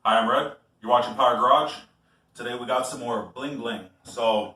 Hi, I'm Red. You're watching Power Garage. Today we got some more bling bling. So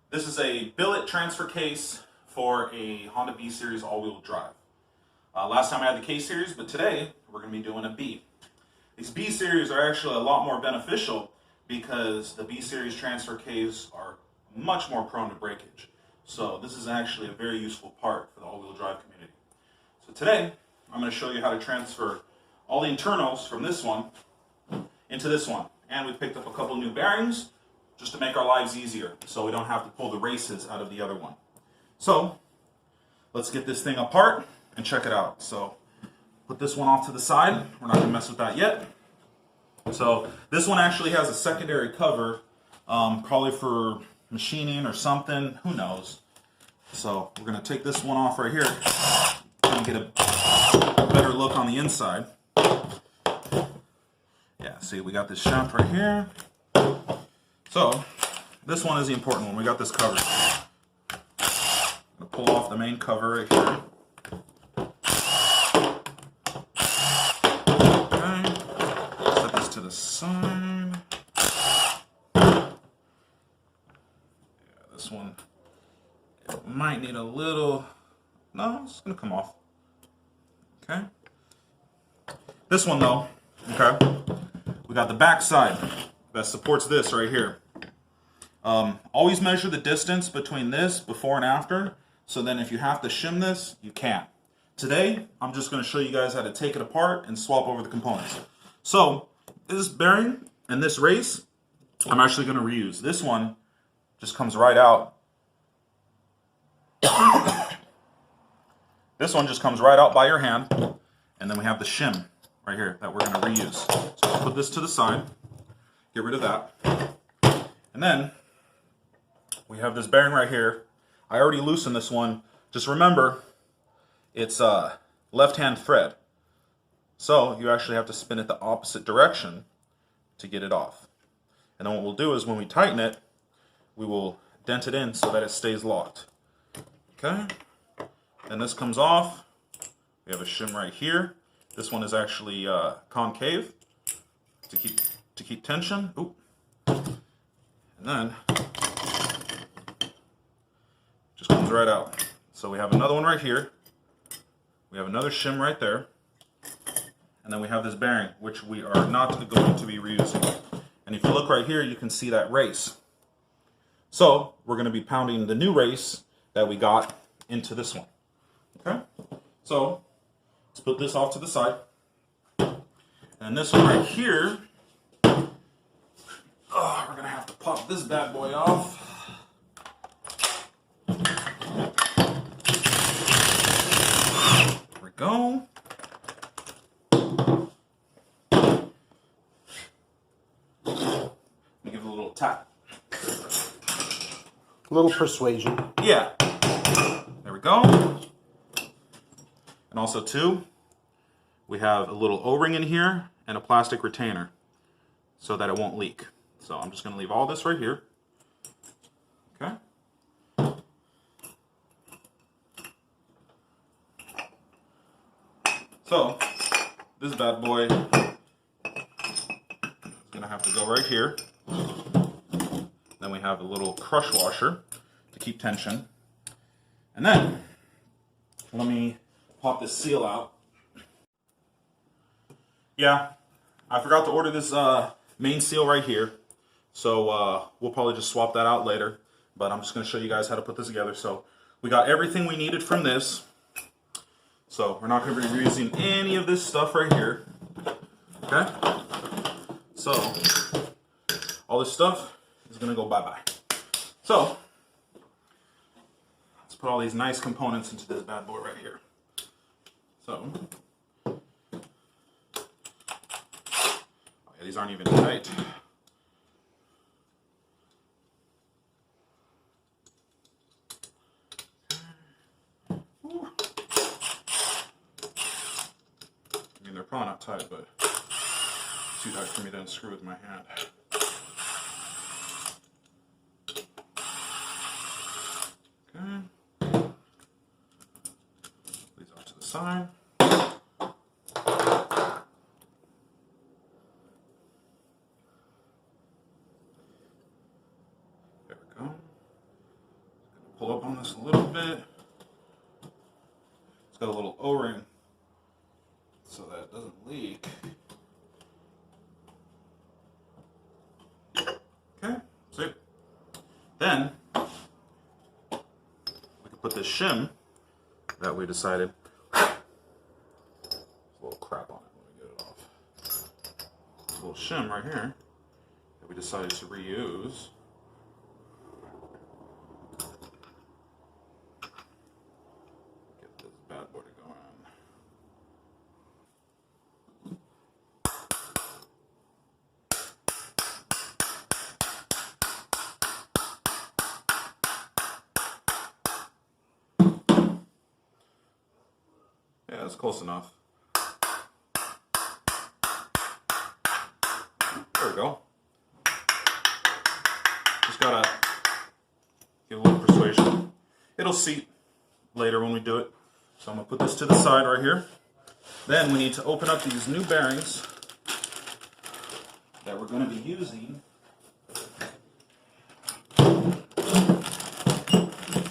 this is a billet transfer case for a Honda B series all-wheel drive. Last time I had the K series, but today we're going to be doing a B. These B series are actually a lot more beneficial because the B series transfer cases are much more prone to breakage. So this is actually a very useful part for the all-wheel drive community. So today I'm going to show you how to transfer all the internals from this one into this one. And we picked up a couple new bearings just to make our lives easier so we don't have to pull the races out of the other one. So let's get this thing apart and check it out. So put this one off to the side. We're not going to mess with that yet. So this one actually has a secondary cover, probably for machining or something, who knows. So we're going to take this one off right here and get a better look on the inside. Yeah, see, we got this shaft right here. So this one is the important one. We got this covered. I'm going to pull off the main cover right here. Okay, set this to the side. Yeah, this one might need a little, no, it's going to come off. Okay. This one though, okay, we got the back side that supports this right here. Always measure the distance between this before and after, so then if you have to shim this, you can. Today, I'm just going to show you guys how to take it apart and swap over the components. So, this bearing and this race, I'm actually going to reuse. This one just comes right out. This one just comes right out by your hand, and then we have the shim right here that we're going to reuse. So I'll put this to the side, get rid of that, and then we have this bearing right here. I already loosened this one. Just remember, it's a left-hand thread, so you actually have to spin it the opposite direction to get it off. And then what we'll do is when we tighten it, we will dent it in so that it stays locked. Okay, and this comes off. We have a shim right here. This one is actually concave to keep tension. Ooh. And then just comes right out. So we have another one right here. We have another shim right there. And then we have this bearing, which we are not going to be reusing. And if you look right here, you can see that race. So we're going to be pounding the new race that we got into this one. Okay? So let's put this off to the side. And this one right here, we're going to have to pop this bad boy off. There we go. Let me give it a little tap. A little persuasion. Yeah. There we go. And also too, we have a little O-ring in here and a plastic retainer so that it won't leak. So I'm just going to leave all this right here. Okay. So this bad boy is going to have to go right here. Then we have a little crush washer to keep tension. And then let me pop this seal out. Yeah, I forgot to order this main seal right here. So we'll probably just swap that out later. But I'm just going to show you guys how to put this together. So we got everything we needed from this. So we're not going to be reusing any of this stuff right here. Okay? So all this stuff is going to go bye-bye. So let's put all these nice components into this bad boy right here. So these aren't even tight. I mean, they're probably not tight, but it's too tight for me to unscrew with my hand. Okay. These off to the side. pull up on this a little bit. It's got a little O-ring so that it doesn't leak. Okay, see? Then we can put this shim that we decided. There's a little crap on it. Let me get it off. This little shim right here that we decided to reuse. Get this bad boy to go in. Yeah, that's close enough. There we go. Just gotta give a little persuasion. It'll seat later when we do it. So I'm gonna put this to the side right here. Then we need to open up these new bearings that we're gonna be using.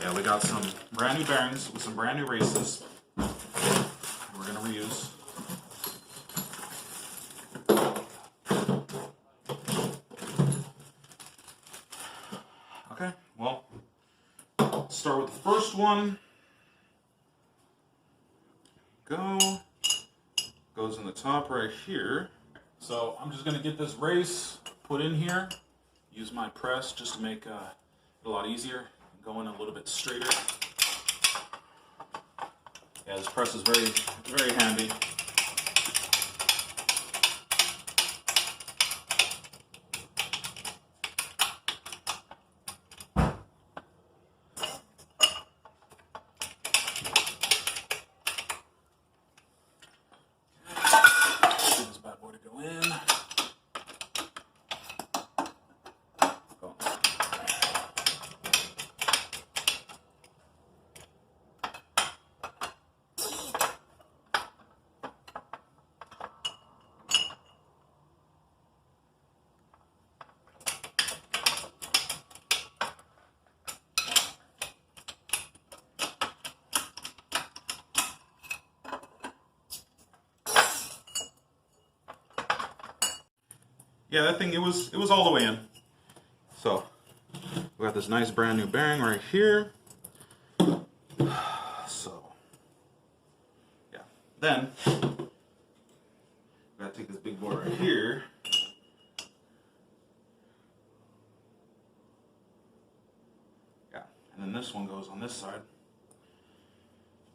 Yeah, we got some brand new bearings with some brand new races. We're gonna reuse. Okay, well, start with the first one. Goes in the top right here. So I'm just gonna get this race put in here. Use my press just to make it a lot easier. Go in a little bit straighter. Yeah, this press is very, very handy. Get this bad boy to go in. Yeah, that thing, it was all the way in. So we got this nice brand new bearing right here. So yeah, then we gotta take this big boy right here. Yeah, and then this one goes on this side.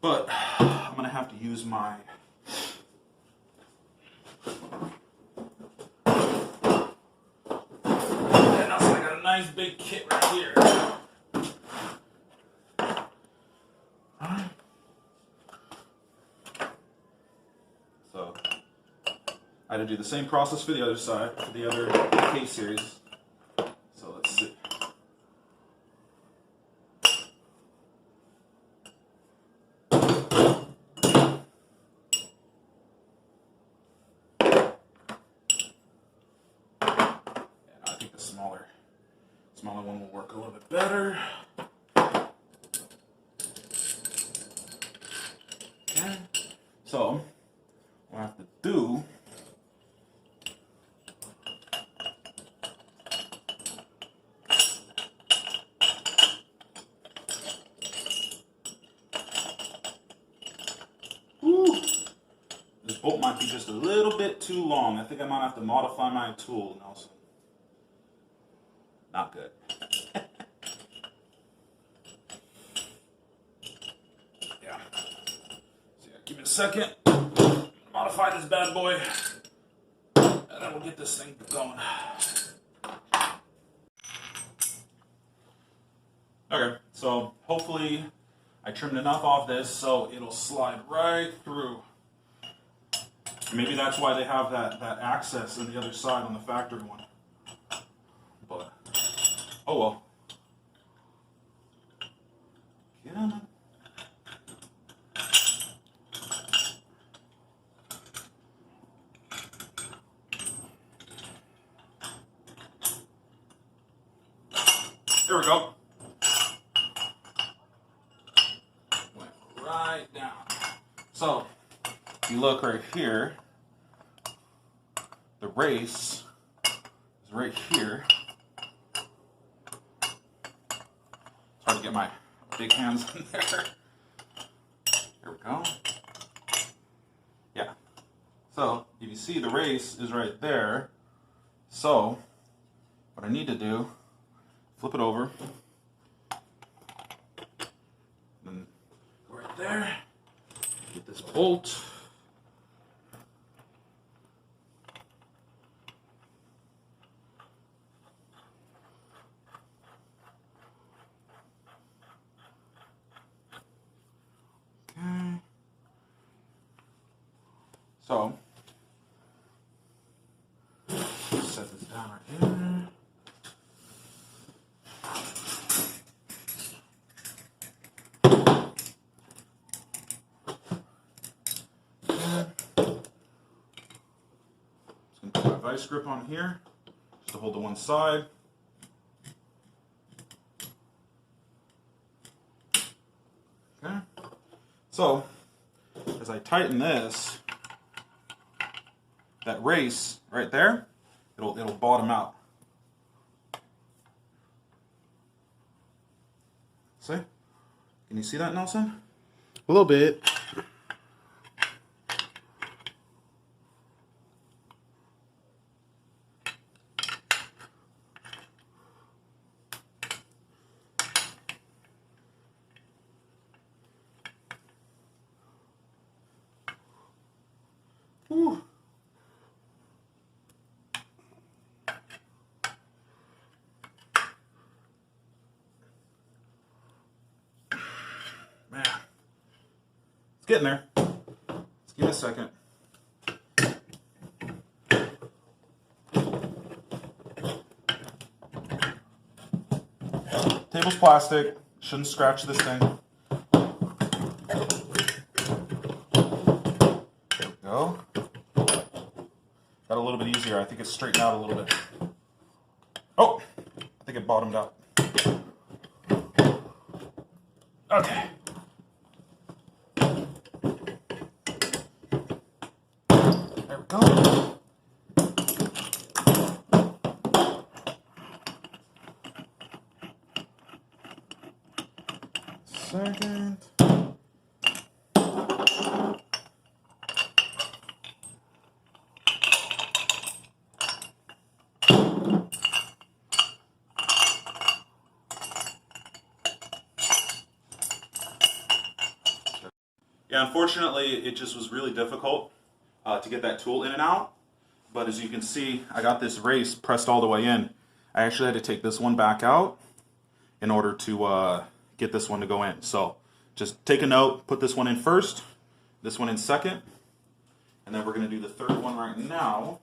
But I'm gonna have to use my nice big kit right here. Alright. So I had to do the same process for the other side, for the other K series. So let's see. Yeah, I think the smaller one will work a little bit better. Okay. So what I have to do this bolt might be just a little bit too long. I think I might have to modify my tool, Nelson. Not good. Yeah. So yeah, give me a second. Modify this bad boy. And then we'll get this thing going. Okay, so hopefully I trimmed enough off this so it'll slide right through. Maybe that's why they have that access on the other side on the factory one. But oh well. Yeah. There we go. right down. So if you look right here, the race is right here. It's hard to get my big hands in there. Here we go. Yeah. So if you see, the race is right there. So what I need to do, flip it over, and go right there, get this bolt. Okay. So set this down right here. Just gonna put my vice grip on here, just to hold to one side. Okay. So as I tighten this, that race right there, it'll bottom out. See? Can you see that, Nelson? A little bit. Whew. Man, it's getting there. Let's give it a second. Table's plastic. Shouldn't scratch this thing. There we go. Got a little bit easier. I think it's straightened out a little bit. Oh, I think it bottomed out. Okay. There we go. Second. Yeah, unfortunately, it just was really difficult to get that tool in and out. But as you can see, I got this race pressed all the way in. I actually had to take this one back out in order to get this one to go in. So just take a note, put this one in first, this one in second, and then we're going to do the third one right now.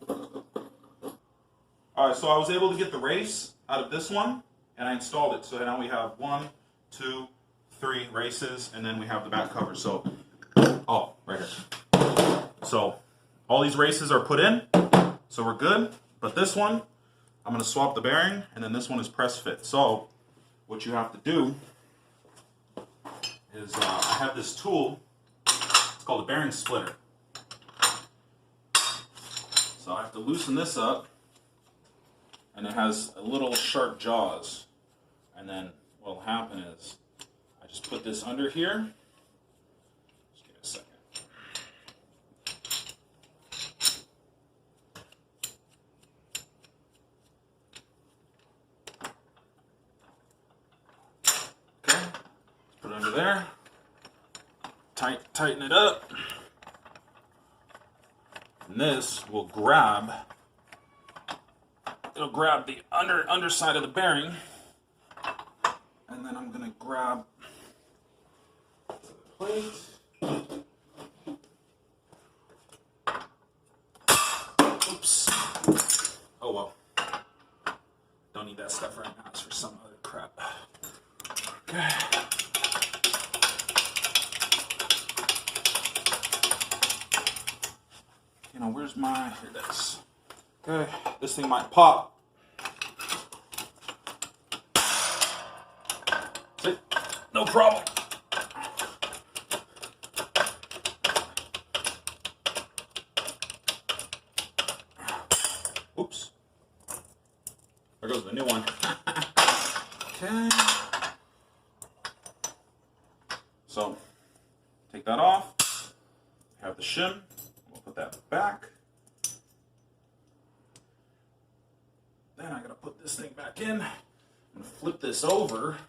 All right, so I was able to get the race out of this one, and I installed it. So now we have 1, 2, 3 races, and then we have the back cover. So, oh, right here. So all these races are put in, so we're good. But this one, I'm going to swap the bearing, and then this one is press fit. So what you have to do is I have this tool. It's called a bearing splitter. So I have to loosen this up, and it has a little sharp jaws. And then what will happen is I just put this under here. Just give it a second. Okay, put it under there. Tighten it up. And this will grab. It'll grab the underside of the bearing. And then I'm gonna grab the plate. Oops. Oh well. Don't need that stuff right now. It's for some other crap. Okay. You know, where's my, here it is. Okay, this thing might pop. See? No problem. Oops. There goes the new one. Okay. So, take that off. Have the shim. We'll put that back. Then I gotta put this thing back in. I'm gonna flip this over.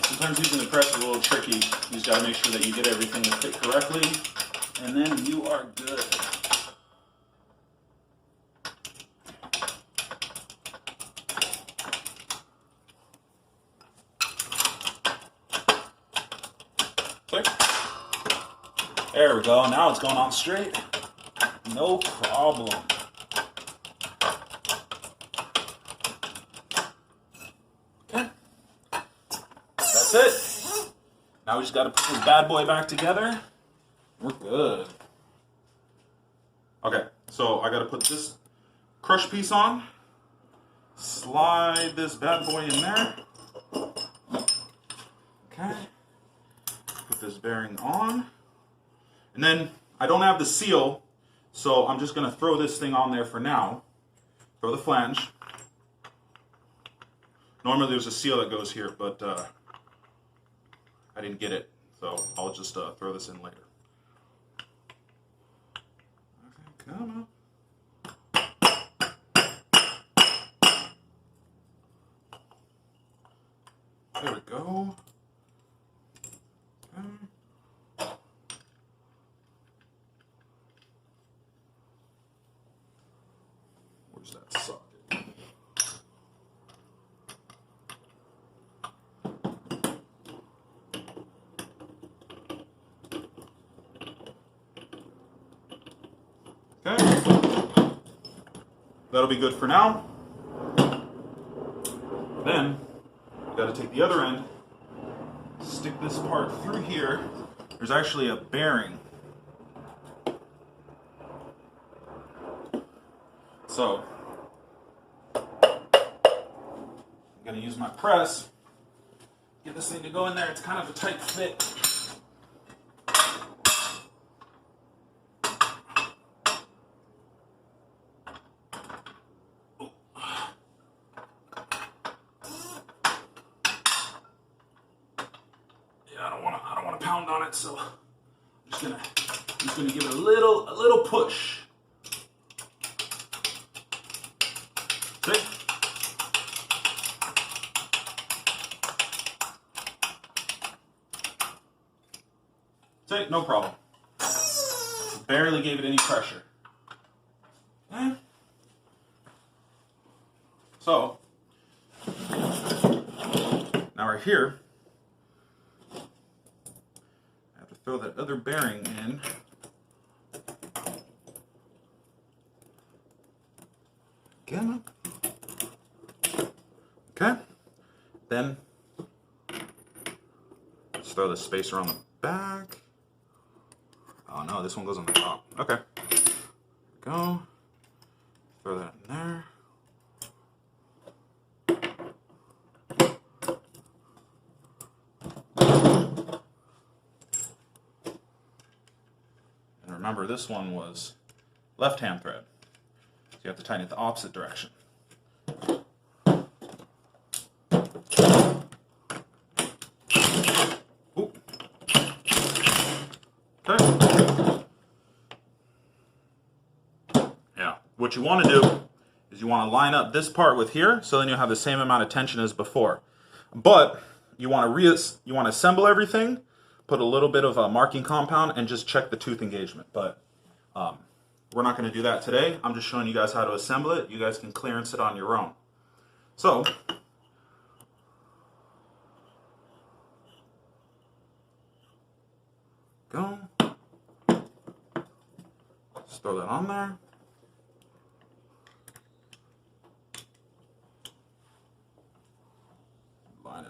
Sometimes using the press is a little tricky. You just got to make sure that you get everything to fit correctly, and then you are good. Click. There we go. Now it's going on straight. No problem. That's it. Now we just got to put this bad boy back together. We're good. Okay, so I got to put this crush piece on. Slide this bad boy in there. Okay. Put this bearing on. And then I don't have the seal, so I'm just going to throw this thing on there for now. Throw the flange. Normally there's a seal that goes here, but I didn't get it, so I'll just throw this in later. Okay, come on. There we go. Okay. Where's that socket? Okay, that'll be good for now. Then, you gotta take the other end, stick this part through here. There's actually a bearing. So, I'm gonna use my press, get this thing to go in there. It's kind of a tight fit. I don't want to pound on it, so I'm just gonna give it a little push. See? See? No problem. Barely gave it any pressure. Okay. So now we're here. Throw that other bearing in. Again. Okay. Then let's throw the spacer on the back. Oh no, this one goes on the top. Okay. Go. Throw that in there. Remember, this one was left-hand thread, so you have to tighten it the opposite direction. Ooh. Okay. Yeah, what you want to do is you want to line up this part with here, so then you'll have the same amount of tension as before. But you want to assemble everything. Put a little bit of a marking compound and just check the tooth engagement. But we're not going to do that today. I'm just showing you guys how to assemble it. You guys can clearance it on your own. So, go. Just throw that on there.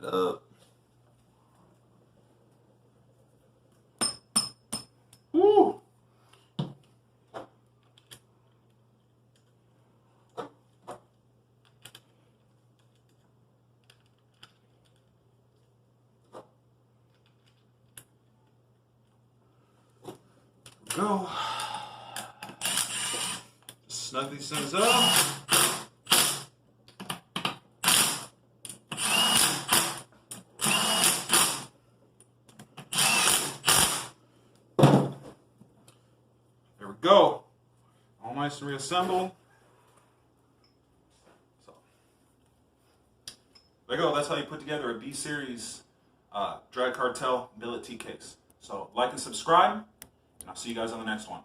it up. Woo! Go. Snug these things up. There we go. All nice and reassembled. So there you go. That's how you put together a B series Drag Cartel Billet T case. So like and subscribe, and I'll see you guys on the next one.